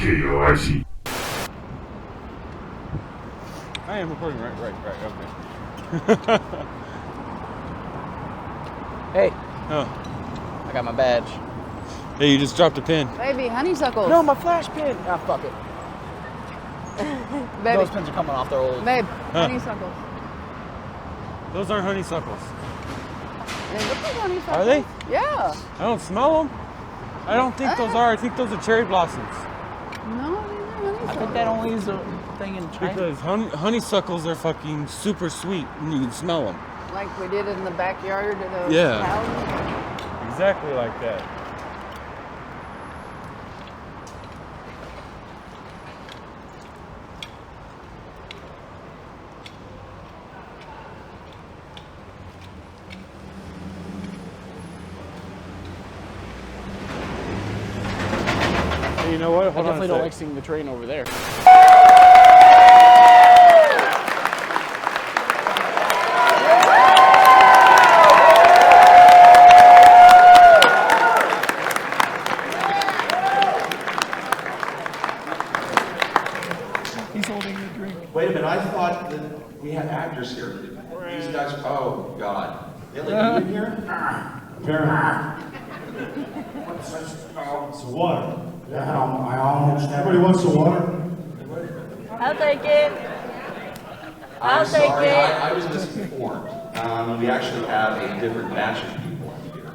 I am recording, right, okay. Hey. Oh. I got my badge. Hey, you just dropped a pin. Baby, honeysuckles. No, my flash pin. Ah, fuck it. Baby. Those pins are coming off, they're old. Babe, honeysuckles. Those aren't honeysuckles. They look like honeysuckles. Are they? Yeah. I don't smell them. I don't think those are. I think those are cherry blossoms. No, these are honeysuckles. I think that only is a thing in China. Because honeysuckles are fucking super sweet and you can smell them. Like we did in the backyard of those cows. Exactly like that. Hey, you know what? Hold I definitely on don't like seeing the train over there. Wait a minute, I thought that we had actors here. These guys, oh God. They let you in here? Apparently. It's water. Yeah, I almost. Everybody wants the water? I'll take it. I'm sorry, I was misinformed. We actually have a different batch of people in here.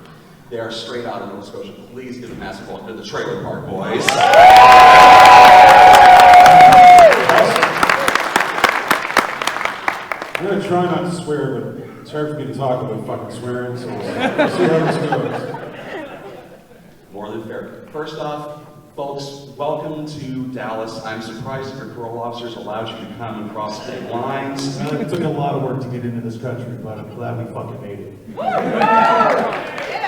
They are straight out of Nova Scotia. Please give a massive welcome to the Trailer Park Boys. I'm gonna try not to swear, but it's hard for me to talk about fucking swearing, so we'll see how this goes. More than fair. First off, folks, welcome to Dallas. I'm surprised that your parole officers allowed you to come across state lines. It took a lot of work to get into this country, but I'm glad we fucking made it.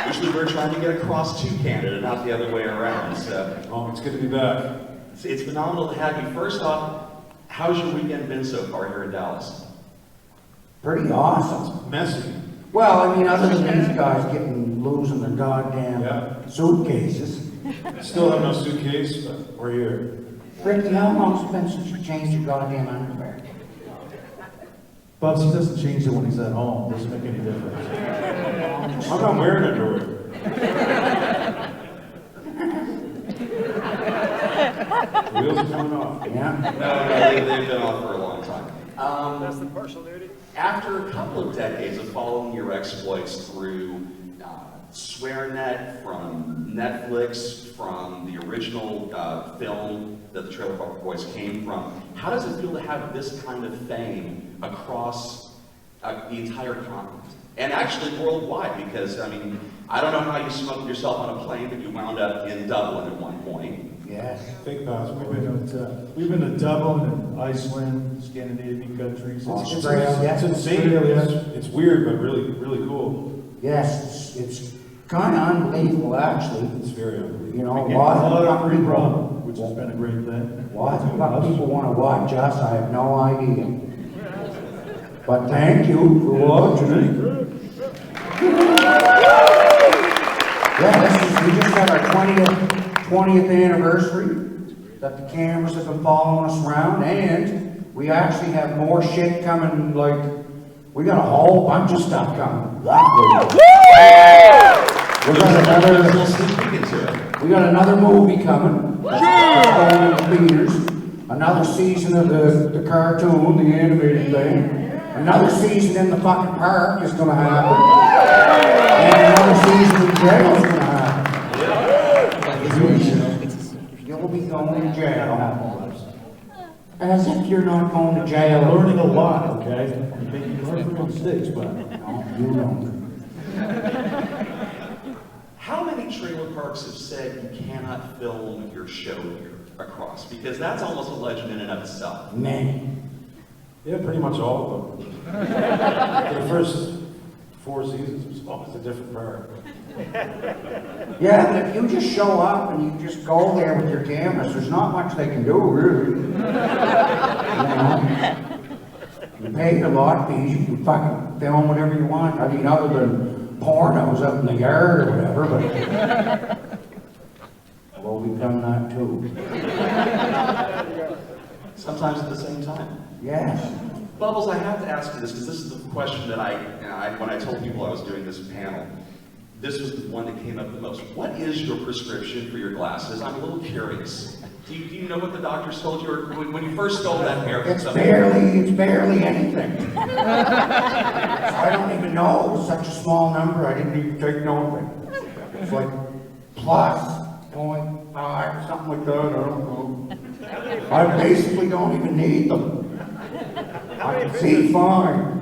Usually we're trying to get across to Canada, not the other way around. So. Oh, it's good to be back. It's phenomenal to have you. First off, how's your weekend been so far here in Dallas? Pretty awesome. It's messy. Well, I mean, other than these guys losing their goddamn suitcases. Still have no suitcase, but we're here. Ricky, how long's it been since you changed your goddamn underwear? Bubs, he doesn't change it when he's at home. Doesn't make any difference. I'm not wearing underwear. The wheels are coming off. Yeah? No, they've been off for a long time. That's the partial nudity. After a couple of decades of following your exploits through SwearNet, from Netflix, from the original film that the Trailer Park Boys came from, how does it feel to have this kind of fame across the entire continent? And actually worldwide, because, I mean, I don't know how you smoked yourself on a plane, but you wound up in Dublin at one point. Yes. Fake pass. We've been to Dublin and Iceland, Scandinavian countries. Australia. It's insane. It's weird, but really, really cool. Yes, it's kind of unbelievable, actually. It's very unbelievable. You know, we get why? a lot of free rum, which has been a great thing. Why people want to watch us, I have no idea. But thank you for watching. Yeah, we just had our 20th anniversary that the cameras have been following us around, and we actually have more shit coming, like, we got a whole bunch of stuff coming. We got another movie coming. That's going in the theaters. Another season of the cartoon, the animated thing. Another season in the fucking park is gonna happen. And another season in jail is gonna happen. You'll be going to jail. As if you're not going to jail. I'm learning a lot, okay? I'm making mistakes, but no, you don't. How many trailer parks have said you cannot film your show here across? Because that's almost a legend in and of itself. Many. yeah, pretty much all of them. For the first 4 seasons, it was always a different park. Yeah, but if you just show up and you just go there with your cameras, there's not much they can do, really. You pay your lot fees, you can fucking film whatever you want. I mean, other than pornos up in the yard or whatever, but... Will become that too. Sometimes at the same time. Yes. Bubbles, I have to ask you this because this is the question that when I told people I was doing this panel, this was the one that came up the most. What is your prescription for your glasses? I'm a little curious. Do you know what the doctors told you, or when you first stole that pair from It's somebody? barely anything. I don't even know. It was such a small number, I didn't even take note of it. It's like plus 0.5, something like that, I don't know. I basically don't even need them. I can see fine.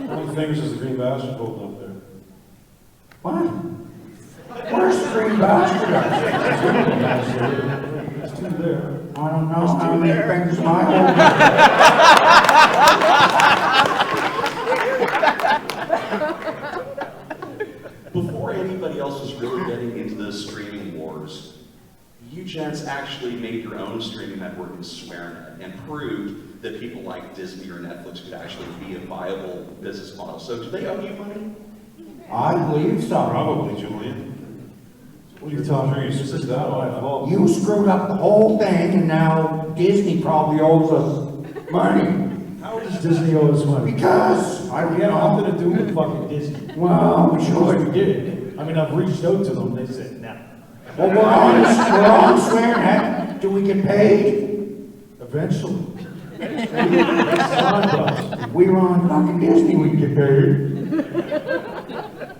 How many fingers does the green bastard hold up there? What? Where's the green bastard? There's two there. I don't know how many fingers my hold. Before anybody else was really getting into the streaming wars, you gents actually made your own streaming network in SwearNet and proved that people like Disney or Netflix could actually be a viable business model. So do they owe you money? I believe so. Probably, Julian. What are you telling me? This is not my fault. You screwed up the whole thing, and now Disney probably owes us money. How does Disney owe us money? Because I don't We have know. nothing to do with fucking Disney. Well, we We should. did it. I mean, I've reached out to them. They said no. Well, we're on SwearNet. Do we get paid? Eventually. We were on fucking Disney. We get paid.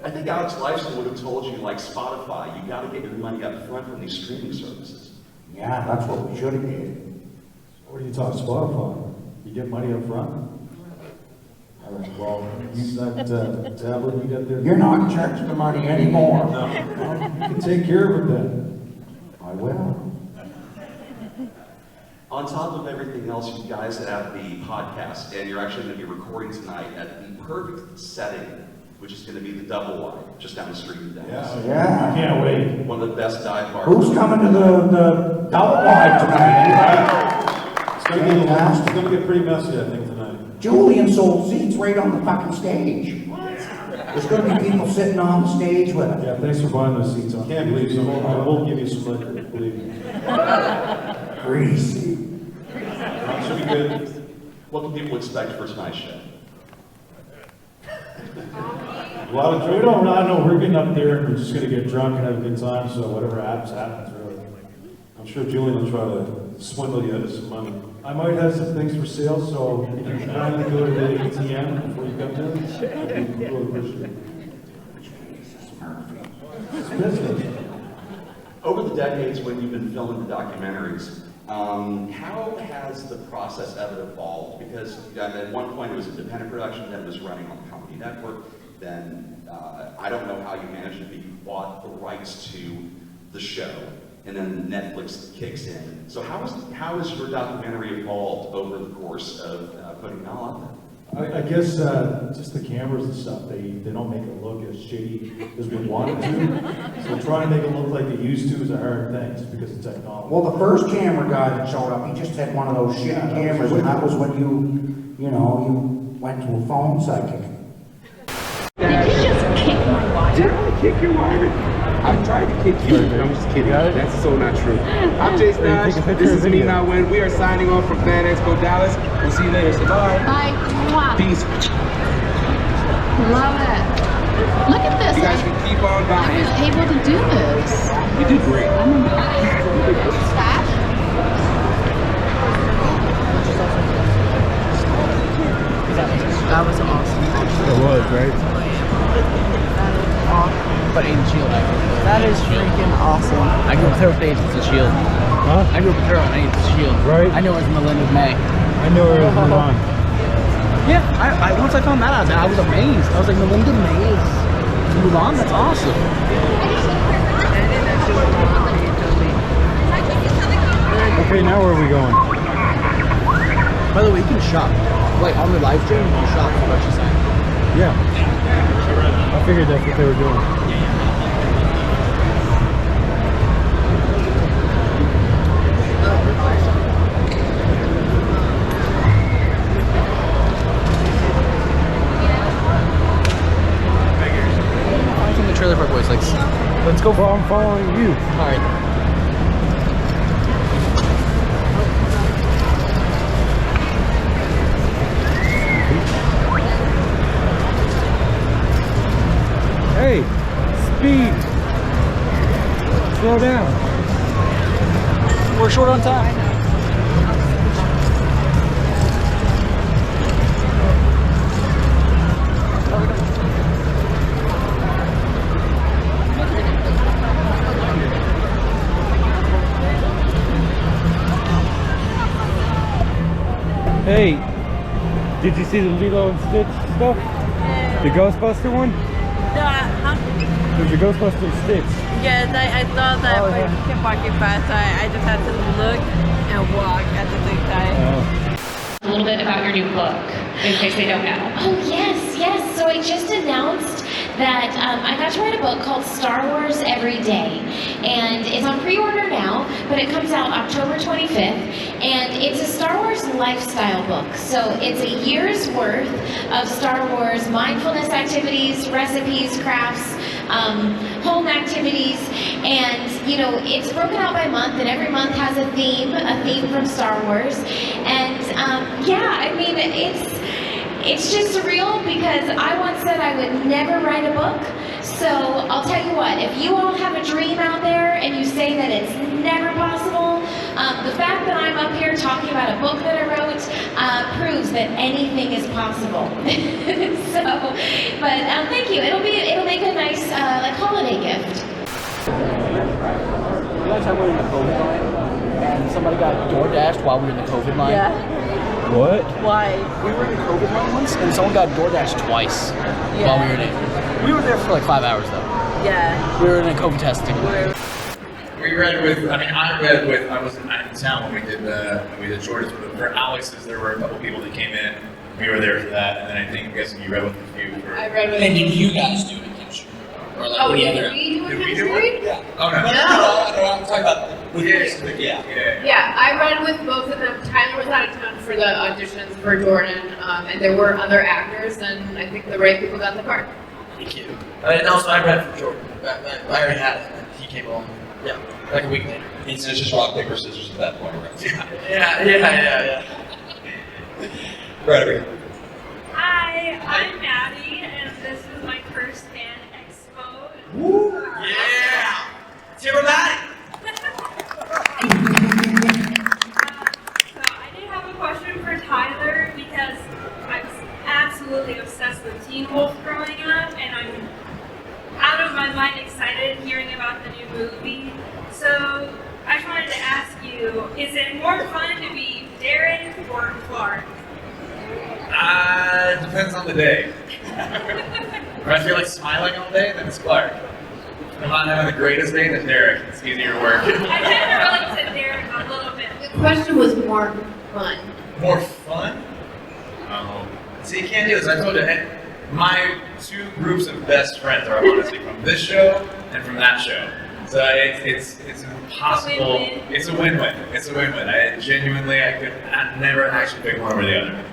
I think Alex Lifeson would have told you, like Spotify, you got to get your money up front from these streaming services. Yeah, that's what we should have did. What are you talking Spotify? You get money up front? All right, well, use that tablet you got there. You're not charging the money anymore. No. Well, you can take care of it then. I will. On top of everything else, you guys have the podcast, and you're actually going to be recording tonight at the perfect setting, which is going to be the Double Wide, just down the street in Dallas. Yeah. I can't wait. One of the best dive bars. Who's coming to the double wide tonight? It's gonna get pretty messy, I think, tonight. Julian sold seats right on the fucking stage. There's gonna be people sitting on the stage with us. Yeah, thanks for buying those seats. I can't believe so. I will give you some liquor, believe me. Greasy. Should be good. What can people expect for tonight's show? A lot of, we don't, I know, we're getting up there and we're just gonna get drunk and have a good time, so whatever happens, really. I'm sure Julian will try to swindle you out of some money. I might have some things for sale, so if you can kindly go to the ATM before you come down, I'd be really appreciate it. It's business. Over the decades when you've been filming the documentaries, how has the process of it evolved? Because at one point it was independent production, then it was running on the company network, then I don't know how you managed it, but you bought the rights to the show, and then Netflix kicks in. So how has your documentary evolved over the course of putting it all out there? I guess just the cameras and stuff, they don't make it look as shitty as we want it to. So trying to make it look like they used to is a hard thing, just because of technology. Well, the first camera guy that showed up, he just had one of those shitty cameras, and that was when you went to a phone psychic. Did you just kick my wife? Did I kick your wife? I tried to kick you. I'm just kidding. That's so not true. I'm Jason Nash. This is me now. When we are signing off from Fan Expo Dallas. We'll see you later. So bye. Bye. Mwah. Peace. Love it. Look at this. You guys can keep on I buying. was able to do this. You did great. Stash? That was awesome. It was, right? But in Shield, that is freaking awesome. I grew up with her with Agents of S.H.I.E.L.D. Huh? I grew up with her on Agents of S.H.I.E.L.D. Right. I knew her as Melinda May. I know where it was on. Yeah, I once I found that out, man, I was amazed. I was like, Melinda May is Mulan? That's awesome. Okay, now where are we going? By the way, you can shop. Like, on the live stream, you can shop for what she's saying. Yeah. I figured that's what they were doing. From the Trailer Park Boys, like, Let's go. I'm following you. alright. we're short on time. Hey, did you see the Lilo and Stitch stuff? The Ghostbuster one? There's a Ghostbuster Stitch. Yes, I thought that, but you kept walking fast, so I just had to look and walk at the same time. A little bit about your new book, in case they don't know. Oh, yes. So I just announced that I got to write a book called Star Wars Every Day. And it's on pre-order now, but it comes out October 25th. And it's a Star Wars lifestyle book. So it's a year's worth of Star Wars mindfulness activities, recipes, crafts, home activities. And, you know, it's broken out by month, and every month has a theme from Star Wars. And, yeah, I mean, it's just surreal because I once said I would never write a book. So I'll tell you what, if you all have a dream out there and you say that it's never possible, the fact that I'm up here talking about a book that I wrote proves that anything is possible. Thank you. It'll make a nice like holiday gift. Last time we were in the COVID line, and somebody got DoorDashed while we were in the COVID line. Yeah. What? Why? We were in the COVID line once, and someone got DoorDashed twice while we were in it. We were there for like 5 hours though. Yeah. We were in a COVID testing. We read with, I wasn't in town when we did Jordan's, but for Alex's, there were a couple people that came in. We were there for that, and then I think, I'm guessing you read with a few. I read with. And did you guys do it, chemistry? Or like Did we do it? Yeah. Oh, no. No, I'm talking about with Yeah, I read with both of them. Tyler was out of town for the auditions for Jordan, and there were other actors, and I think the right people got the part. Thank you. And also, I read for Jordan. I already had it, and he came along. Yeah, like a week later. It's just rock, paper, scissors at that point, right? Yeah. Right over here. Hi, I'm Maddie, and this is my first Fan Expo. Woo! Yeah! Cheer Maddie! So I did have a question for Tyler because I was absolutely obsessed with Teen Wolf growing up, and I'm out of my mind excited hearing about the new movie. So I just wanted to ask you, is it more fun to be Derek or Clark? It depends on the day. If I feel like smiling all day, then it's Clark. If I'm not having the greatest day, then Derek. It's easier to work. I kind of relate to Derek a little bit. The question was more fun. More fun? See, you can't do this. I told you, my two groups of best friends are honestly from this show and from that show. So it's impossible. It's a win-win. It's a win-win. I never actually pick one over the other.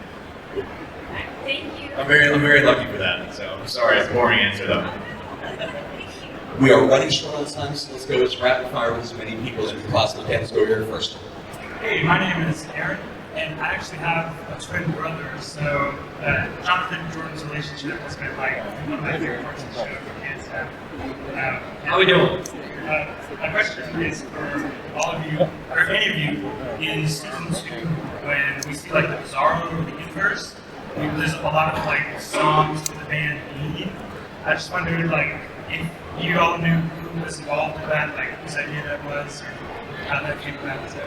Thank you. I'm very lucky for that. So I'm sorry, it's a boring answer though. We are running short on time, so let's go as rapid fire with as many people as we possibly can. Let's go here first. Hey, my name is Aaron, and I actually have a twin brother, so Jonathan and Jordan's relationship has been like one of my favorite parts of the show for kids. How we doing? My question is for all of you, or any of you, in season 2, when we see like the Bizarro or the Inverse, there's a lot of like songs for the band E. I just wondered like if you all knew who was involved in that, like whose idea that was, or how that came about. So.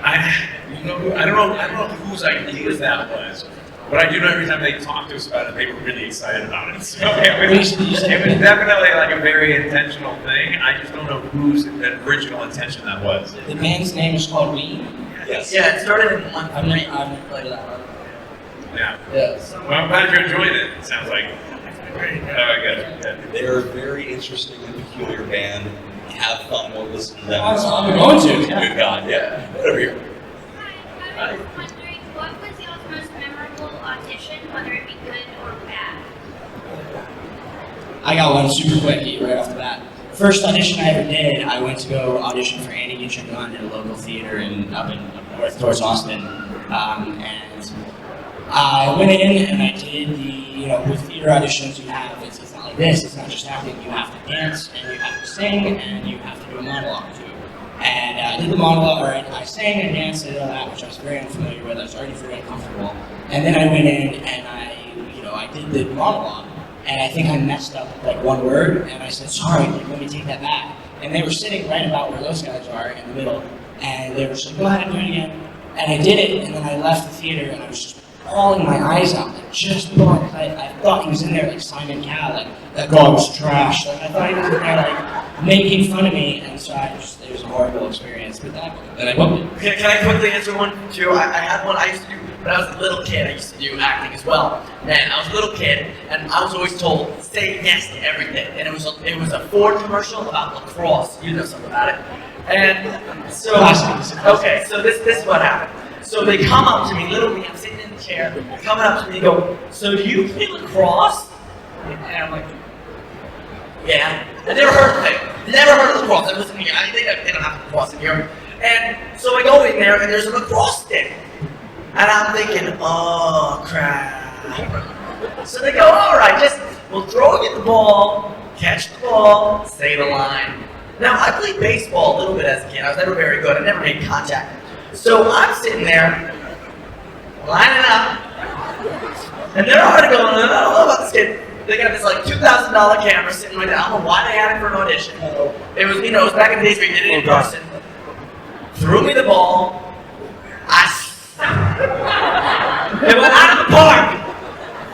I don't know whose ideas that was. But I do know every time they talked to us about it, they were really excited about it. So it was definitely like a very intentional thing. I just don't know whose original intention that was. The band's name is called We. Yes. Yeah, it started in 1 3. I've never played that one. Yeah. Yeah. Well, I'm glad you enjoyed it, it sounds like. Good. They're a very interesting and peculiar band. Have fun while listening to them. I'm going to. Good God, yeah. Right over here. Hi, I was wondering, what was y'all's most memorable audition, whether it be good or bad? I got one super quick right off the bat. First audition I ever did, I went to go audition for Annie Get Your Gun at a local theater up north towards Austin, and I went in and I did with theater auditions you have, it's not like this, it's not just acting, you have to dance and you have to sing and you have to do a monologue too. And I did the monologue, or I sang and danced and all that, which I was very unfamiliar with. I was already very uncomfortable. And then I went in and I did the monologue, and I think I messed up like one word, and I said, sorry, let me take that back. And they were sitting right about where those guys are in the middle, and they were just like, go ahead and do it again. And I did it, and then I left the theater, and I was just bawling my eyes out, like just bawling. I thought he was in there like Simon Cowell, like that guy was trash. Like I thought he was in there like making fun of me, and so it was a horrible experience with that. And I booked it. Can I quickly answer one too? I had one I used to do when I was a little kid. I used to do acting as well. And I was a little kid, and I was always told say yes to everything. And it was a Ford commercial about lacrosse. You know something about it. And so okay, so this is what happened. So they come up to me, little me, I'm sitting in the chair, they're coming up to me and go, so do you play lacrosse? And I'm like, yeah. I never heard of it. Never heard of lacrosse. I wasn't here. I think they don't have lacrosse in here. And so I go in there and there's a lacrosse stick. And I'm thinking, oh crap. So they go, all right, we'll throw you the ball, catch the ball, say the line. Now I played baseball a little bit as a kid. I was never very good. I never made contact. So I'm sitting there, lining up, and they're already going, I don't know about this kid. They got this like $2,000 camera sitting right there. I don't know why they had it for an audition. It was, it was back in the days where you did it in person. Threw me the ball. It went out of the park.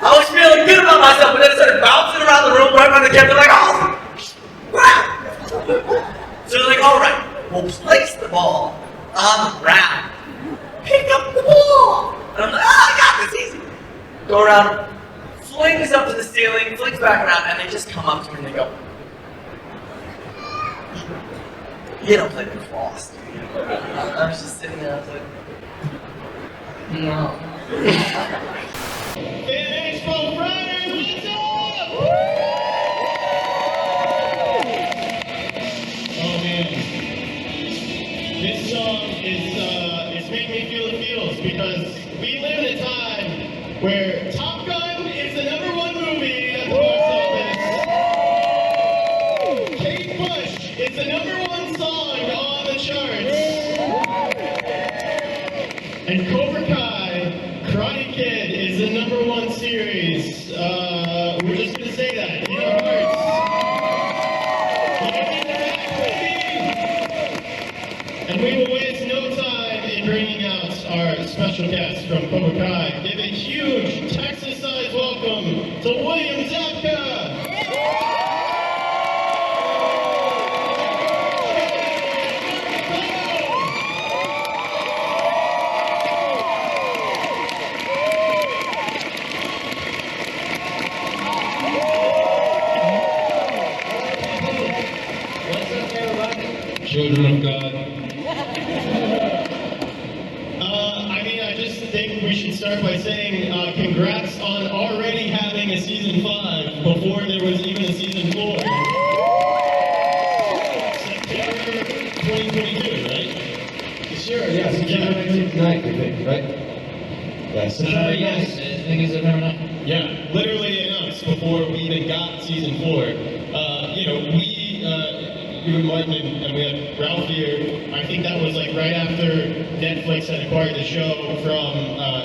I was feeling good about myself, but then it started bouncing around the room right by the camera. They're like, oh, crap. So they're like, all right, we'll place the ball on the ground. Pick up the ball. And I'm like, I got this easy. Go around, flings up to the ceiling, flings back around, and they just come up to me and they go, you don't play lacrosse, do you? I was just sitting there, I was like, no. Fan Expo Friday, what's up? Oh man, this song is making me feel the feels because we live in a time where Top Gun is the #1 movie at the box office. Kate Bush is the #1 song on the charts. And Cobra Kai, Karate Kid is the #1 series. We're just gonna say that in our hearts. And we will waste no time in bringing out our special guest from Cobra Kai. Give a huge Texas-sized welcome to William Zabka. Children of God. I just think we should start by saying congrats on already having a season 5 before there was even a season 4. September 2022, right? Sure, yeah, September 19th night, I think, right? Yes, yes, I think it's September 9th. Yeah, literally announced before we even got season 4. We were Martin and we had Ralph here. I think that was like right after Netflix had acquired the show from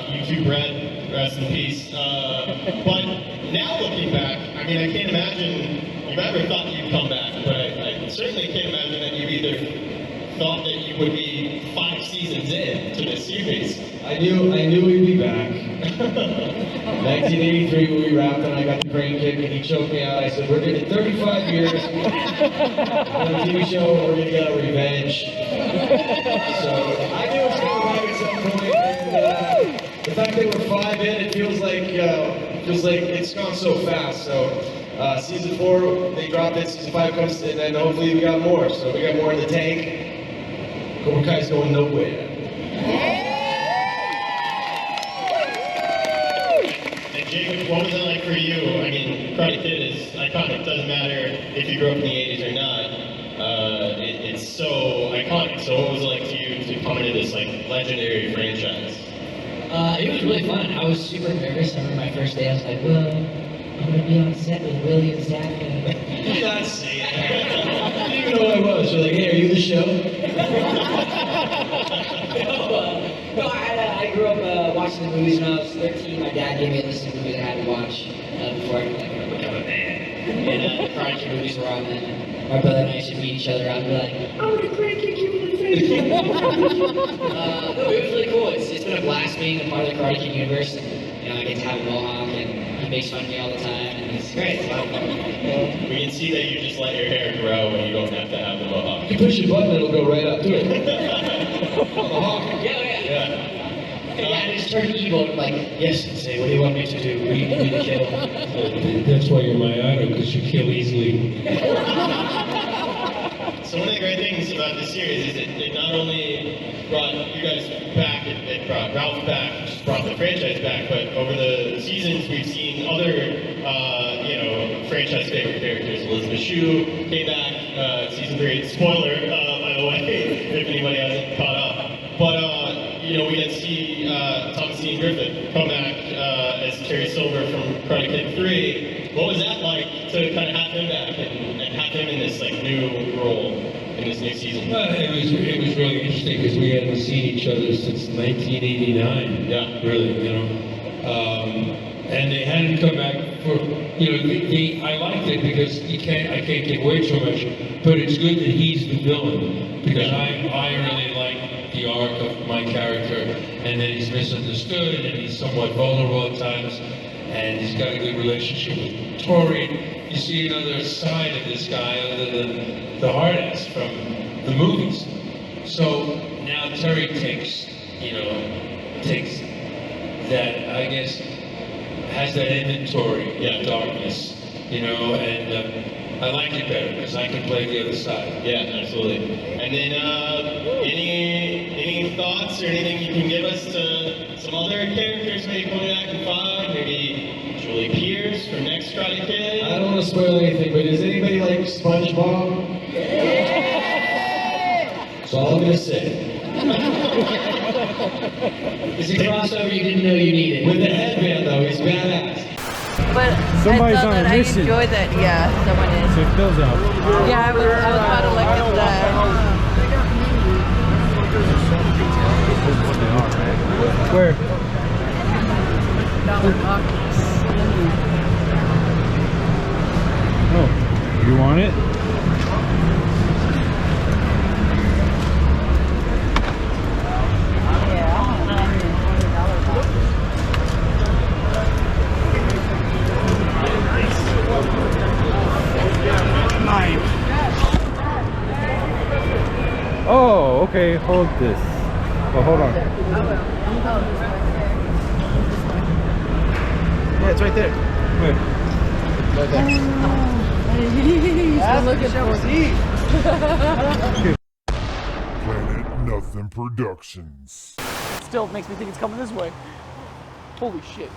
YouTube Red, rest in peace. But now looking back, I can't imagine you've ever thought you'd come back, but I certainly can't imagine that you either thought that you would be 5 seasons in to this series. I knew we'd be back. 1983 when we wrapped and I got the crane kick and he choked me out. I said, we're getting 35 years on a TV show, we're gonna get our revenge. So I knew it was coming back at some point, and the fact that we're 5 in, it feels like it's gone so fast. So season 4, they dropped it, season 5 comes, and then hopefully we got more. So we got more in the tank. Cobra Kai's going nowhere. What was it like for you? Karate Kid is iconic. Doesn't matter if you grew up in the 80s or not. It's so iconic. So what was it like to you to come into this legendary franchise? It was really fun. I was super nervous. I remember my first day. I was like, whoa. I'm gonna be on set with Willie and Zach. That's say that. I didn't even know who I was. They're like, hey, are you the show? No, I grew up watching the movies when I was 13. My dad gave me a list of movies I had to watch before I could like, become a man. And the Karate Kid movies were on then. My brother and I used to meet each other out and be like, I'm gonna crank kick you in the face. No, it was really cool. It's been a blast being a part of the Karate Kid universe. And, you know, I get to have a mohawk and he makes fun of me all the time. And it's great. It's a lot of fun. We can see that you just let your hair grow and you don't have to have the mohawk. You push a button, it'll go right up to it. Mohawk. Yeah. Yeah, I just turned evil and like, yes, Sensei, what do you want me to do? What do you need me to kill? That's why you're my idol, because you kill easily. So one of the great things about this series is it not only brought you guys back, it brought Ralph back, just brought the franchise back, but over the seasons we've seen other, franchise favorite characters. Elizabeth Shue came back, season 3. Spoiler, by the way, if anybody hasn't caught up. But, we got to see Thomasine Griffith come back as Terry Silver from Karate Kid 3. What was that like to kind of have him back and have him in this new role in this new season? It was really interesting because we hadn't seen each other since 1989. Yeah, really, and they hadn't come back for I liked it because I can't give away too much, but it's good that he's the villain because I really like the arc of my character, and then he's misunderstood and he's somewhat vulnerable at times, and he's got a good relationship with Tori. You see another side of this guy other than the hard ass from the movies. So now Terry takes that, I guess, has that inventory of darkness, and I like it better because I can play the other side. Yeah, absolutely. And then any thoughts or anything you can give us to some other characters maybe coming back in 5? Maybe Julie Pierce from next Karate Kid? I don't want to spoil anything, but does anybody like SpongeBob? That's all I'm gonna say. It's a crossover you didn't know you needed. With the headband though, he's badass. But Somebody's I thought on a that mission. I enjoyed that. Yeah, someone is. Check those out. Yeah, I was about to look at Where? Oh, you want it? Oh, okay, hold this. Oh, hold on. Yeah, it's right there. Wait. Right there. Look at Planet Nothing Productions. Still makes me think it's coming this way. Holy shit.